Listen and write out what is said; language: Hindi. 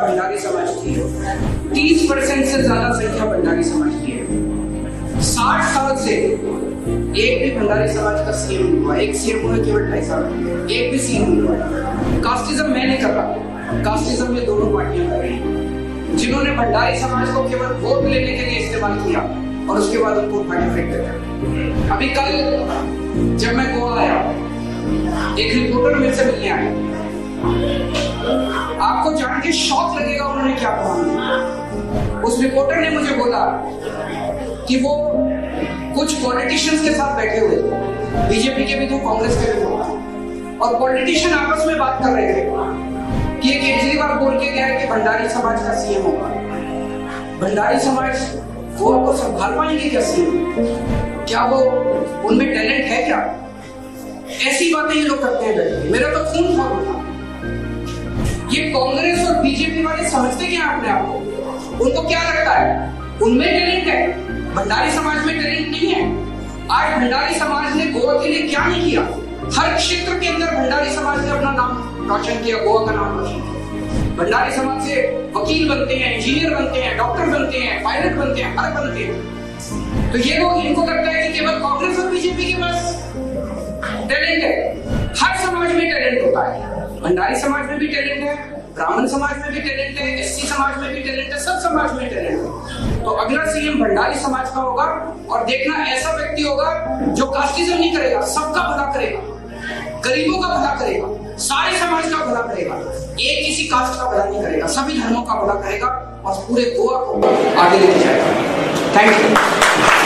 भंडारी समाज की है। 30% से ज्यादा संख्या भंडारी समाज की है। 60 साल से एक भी भंडारी समाज का सीएम नहीं हुआ। एक सीएम हुआ केवल 2.5 साल, एक भी सीएम नहीं हुआ। कास्टिज्म मैं नहीं कर रहा, कास्टिज्म ये दोनों पार्टियां कर रही हैं, जिन्होंने भंडारी समाज को केवल वोट लेने के लिए इस्तेमाल किया और उसके बाद उनको उठा के फेंक दिया। अभी कल जब मैं गोवा आया, एक रिपोर्टर मेरे से मिलने आया। आपको जान के शौक लगेगा उन्होंने क्या कहा। उस रिपोर्टर ने मुझे बोला कि वो कुछ पॉलिटिशियंस के साथ बैठे हुए थे, बीजेपी के भी थे, कांग्रेस के भी थे, और पॉलिटिशियन आपस में बात कर रहे थे कि ये केजरीवाल बोल के गया है कि भंडारी समाज का सीएम होगा। भंडारी समाज वो आपको संभाल पाएंगे क्या सीएम? क्या वो उनमें टैलेंट है क्या? ऐसी बातें ये लोग करते हैं बैठ के। मेरा तो खून खौल उठा। ये कांग्रेस और बीजेपी वाले समझते क्या अपने आप को? उनको क्या लगता है उनमें टैलेंट है, भंडारी समाज में टैलेंट नहीं है? आज भंडारी समाज ने गोवा के लिए क्या नहीं किया? हर क्षेत्र के अंदर भंडारी समाज ने अपना नाम रोशन किया, गोवा का नाम रोशन किया। भंडारी समाज से वकील बनते हैं, इंजीनियर बनते हैं, डॉक्टर बनते हैं, पायलट बनते हैं, हर बनते हैं। तो ये लोग, इनको लगता है कि केवल कांग्रेस और बीजेपी के पास टैलेंट है। हर समाज में टैलेंट होता है। भंडारी समाज में भी टैलेंट है, ब्राह्मण समाज में भी टैलेंट है, एससी समाज में भी टैलेंट है, सब समाज में टैलेंट है। तो अगला सीएम भंडारी समाज का होगा, और देखना ऐसा व्यक्ति होगा जो कास्टिज्म नहीं करेगा, सबका भला करेगा, गरीबों का भला करेगा, सारे समाज का भला करेगा, एक किसी कास्ट का भला नहीं करेगा, सभी धर्मों का भला करेगा और पूरे गोवा को आगे लेके जाएगा। Thank you.